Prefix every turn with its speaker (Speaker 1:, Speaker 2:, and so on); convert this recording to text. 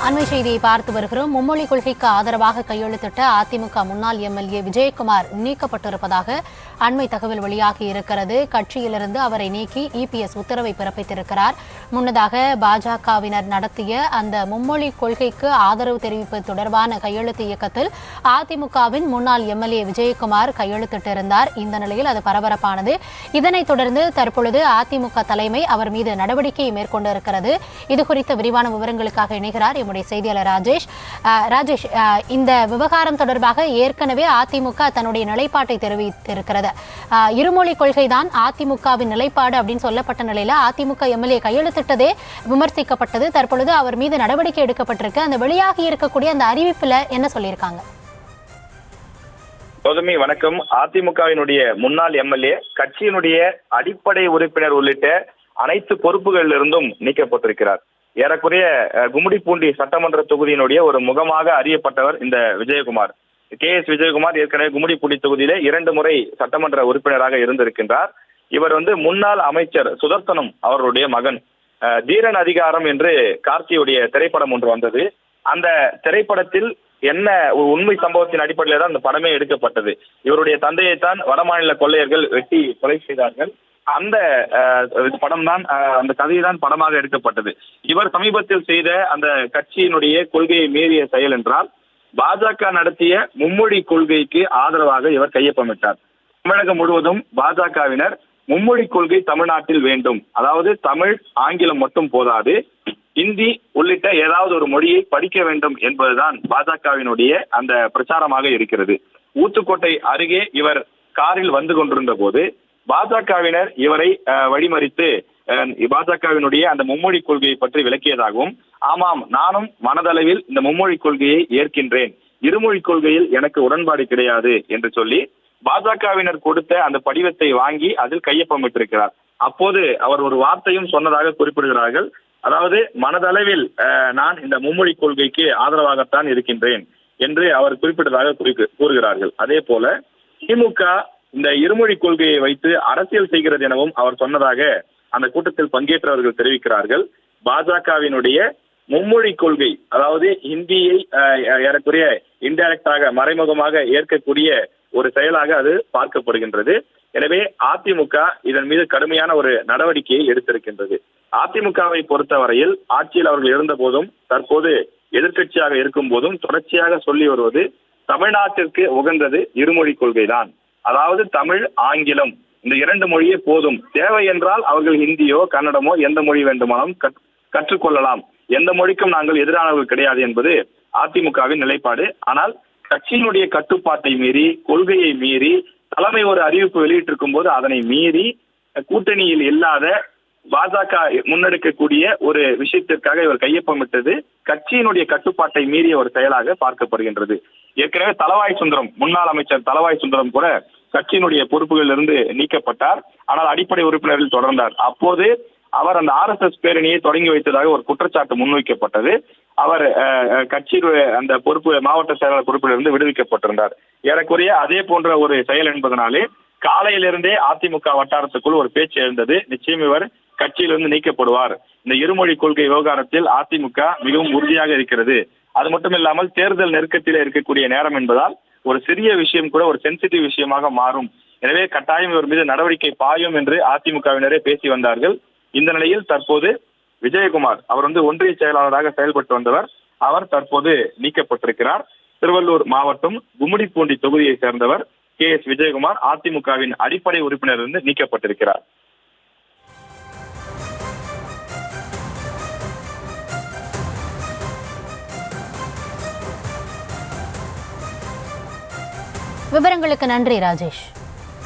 Speaker 1: அண்மை செய்தியை பார்த்து வருகிறோம். மும்மொழி கொள்கைக்கு ஆதரவாக கையெழுத்திட்ட அதிமுக முன்னாள் எம்எல்ஏ விஜயகுமார் நீக்கப்பட்டிருப்பதாக அண்மை தகவல் வெளியாகி இருக்கிறது. கட்சியிலிருந்து அவரை நீக்கி இபிஎஸ் உத்தரவை பிறப்பித்திருக்கிறார். முன்னதாக பாஜகவினர் நடத்திய அந்த மும்மொழி கொள்கைக்கு ஆதரவு தெரிவிப்பது தொடர்பான கையெழுத்து இயக்கத்தில் அதிமுகவின் முன்னாள் எம்எல்ஏ விஜயகுமார் கையெழுத்திட்டிருந்தார். இந்த நிலையில் அது பரபரப்பானது. இதனைத் தொடர்ந்து தற்பொழுது அதிமுக தலைமை அவர் மீது நடவடிக்கை மேற்கொண்டிருக்கிறது. இதுகுறித்த விரிவான விவரங்களுக்காக இணைகிறார் நம்முடைய செய்தியாளர் ராஜேஷ். இந்த விவகாரம் தொடர்பாக ஏற்கனவே அதிமுக தன்னுடைய நிலைப்பாட்டை தெரிவித்திருக்கிறது. இருமொழி கொள்கைதான் அதிமுகவின் நிலைப்பாடு அப்படின்னு சொல்லப்பட்ட நிலையில அதிமுக எம்எல்ஏ கையெழுத்திட்டதே விமர்சிக்கப்பட்டது. தற்பொழுது அவர் மீது நடவடிக்கை எடுக்கப்பட்டிருக்கு. அந்த வெளியாகி இருக்கக்கூடிய அந்த அறிவிப்புல என்ன சொல்லியிருக்காங்க?
Speaker 2: கௌதமி வணக்கம். அதிமுகவினுடைய முன்னாள் எம்எல்ஏ கட்சியினுடைய அடிப்படை உறுப்பினர் உள்ளிட்ட அனைத்து பொறுப்புகளிலிருந்தும் நீக்கப்பட்டிருக்கிறார். ஏறக்குறைய கும்மிடிப்பூண்டி சட்டமன்ற தொகுதியினுடைய ஒரு முகமாக அறியப்பட்டவர் இந்த விஜயகுமார். KS விஜயகுமார் ஏற்கனவே கும்மிடிப்பூண்டி தொகுதியிலே 2 முறை சட்டமன்ற உறுப்பினராக இருந்திருக்கின்றார். இவர் அமைச்சர் சுதர்சனம் அவருடைய மகன். தீரன் அதிகாரம் என்று கார்த்தியுடைய திரைப்படம் ஒன்று வந்தது. அந்த திரைப்படத்தில் என்ன ஒரு உண்மை சம்பவத்தின் அடிப்படையில் தான் அந்த படமே எடுக்கப்பட்டது. இவருடைய தந்தையைத்தான் வடமாநில கொள்ளையர்கள் வெட்டி கொலை செய்தார்கள். அந்த படம் தான், அந்த கதையை தான் படமாக எடுக்கப்பட்டது. இவர் சமீபத்தில் செய்த அந்த கட்சியினுடைய கொள்கையை மீறிய செயல் என்றால் பாஜக நடத்திய மும்மொழி கொள்கைக்கு ஆதரவாக இவர் கையொப்பமிட்டார். தமிழகம் முழுவதும் பாஜகவினர் மும்மொழி கொள்கை தமிழ்நாட்டில் வேண்டும், அதாவது தமிழ் ஆங்கிலம் மட்டும் போதாது, இந்தி உள்ளிட்ட ஏதாவது ஒரு மொழியை படிக்க வேண்டும் என்பதுதான் பாஜகவினுடைய அந்த பிரச்சாரமாக இருக்கிறது. ஊத்துக்கோட்டை அருகே இவர் காரில் வந்து கொண்டிருந்த போது பாஜகவினர் இவரை வழிமறித்து பாஜகவினுடைய அந்த மும்மொழி கொள்கையை பற்றி விளக்கியதாகவும், ஆமாம் நானும் மனதளவில் இந்த மும்மொழி கொள்கையை ஏற்கின்றேன், இருமொழி கொள்கையில் எனக்கு உடன்பாடு கிடையாது என்று சொல்லி பாஜகவினர் கொடுத்த அந்த படிவத்தை வாங்கி அதில் கையொப்பமிட்டிருக்கிறார். அப்போது அவர் ஒரு வார்த்தையும் சொன்னதாக குறிப்பிடுகிறார்கள். அதாவது மனதளவில் நான் இந்த மும்மொழி கொள்கைக்கு ஆதரவாகத்தான் இருக்கின்றேன் என்று அவர் குறிப்பிட்டதாக கூறுகிறார்கள். அதே போல திமுக இந்த இருமொழி கொள்கையை வைத்து அரசியல் செய்கிறது எனவும் அவர் சொன்னதாக அந்த கூட்டத்தில் பங்கேற்றவர்கள் தெரிவிக்கிறார்கள். பாஜகவினுடைய மும்மொழி கொள்கை, அதாவது ஹிந்தியை ஏறக்குறைய இன்டைரக்டாக மறைமுகமாக ஏற்கக்கூடிய ஒரு செயலாக அது பார்க்கப்படுகின்றது. எனவே அதிமுக இதன் மீது கடுமையான ஒரு நடவடிக்கையை எடுத்திருக்கின்றது. அதிமுகவை பொறுத்தவரையில் ஆட்சியில் அவர்கள் இருந்த போதும் தற்போது எதிர்க்கட்சியாக இருக்கும் போதும் தொடர்ச்சியாக சொல்லி வருவது தமிழ்நாட்டிற்கு உகந்தது இருமொழி கொள்கை தான். அதாவது தமிழ் ஆங்கிலம் இந்த 2 மொழியே போதும், தேவை என்றால் அவர்கள் ஹிந்தியோ கன்னடமோ எந்த மொழி வேண்டுமானாலும் கற்றுக்கொள்ளலாம், எந்த மொழிக்கும் நாங்கள் எதிரானவர்கள் கிடையாது என்பது அதிமுகவின் நிலைப்பாடு. ஆனால் கட்சியினுடைய கட்டுப்பாட்டை மீறி, கொள்கையை மீறி, தலைமை ஒரு அறிவிப்பு வெளியிட்டிருக்கும் போது அதனை மீறி கூட்டணியில் இல்லாத பாஜக முன்னெடுக்கக்கூடிய ஒரு விஷயத்திற்காக இவர் கையொப்பமிட்டது கட்சியினுடைய கட்டுப்பாட்டை மீறிய ஒரு செயலாக பார்க்கப்படுகின்றது. ஏற்கனவே தளவாய் சுந்தரம், முன்னாள் அமைச்சர் தளவாய் சுந்தரம் கூட கட்சியினுடைய பொறுப்புகளிலிருந்து நீக்கப்பட்டார். ஆனால் அடிப்படை உறுப்பினரில் தொடர்ந்தார். அப்போது அவர் அந்த RSS பேரணியை தொடங்கி வைத்ததாக ஒரு குற்றச்சாட்டு முன்வைக்கப்பட்டது. அவர் கட்சியினுடைய அந்த பொறுப்பு, மாவட்ட செயலாளர் பொறுப்பிலிருந்து விடுவிக்கப்பட்டிருந்தார். ஏறக்குறைய அதே போன்ற ஒரு செயல் என்பதனாலே காலையிலிருந்தே அதிமுக வட்டாரத்துக்குள் ஒரு பேச்சு எழுந்தது, நிச்சயம் இவர் கட்சியிலிருந்து நீக்கப்படுவார். இந்த இருமொழி கொள்கை விவகாரத்தில் அதிமுக மிகவும் உறுதியாக இருக்கிறது. அது மட்டும் இல்லாமல் தேர்தல் நெருக்கத்தில் இருக்கக்கூடிய நேரம் என்பதால் ஒரு சிறிய விஷயம் கூட ஒரு சென்சிட்டிவ் விஷயமாக மாறும். எனவே கட்டாயம் இவர் மீது நடவடிக்கை பாயும் என்று அதிமுகவினரே பேசி வந்தார்கள். இந்த நிலையில் தற்போது விஜயகுமார் அவர் ஒன்றிய செயலாளராக செயல்பட்டு வந்தவர், அவர் தற்போது நீக்கப்பட்டிருக்கிறார். திருவள்ளூர் மாவட்டம் கும்மிடிப்பூண்டி தொகுதியை சேர்ந்தவர் KS விஜயகுமார் அதிமுகவின் அடிப்படை உறுப்பினர் இருந்து நீக்கப்பட்டிருக்கிறார்.
Speaker 1: விவரங்களுக்கு நன்றி ராஜேஷ்.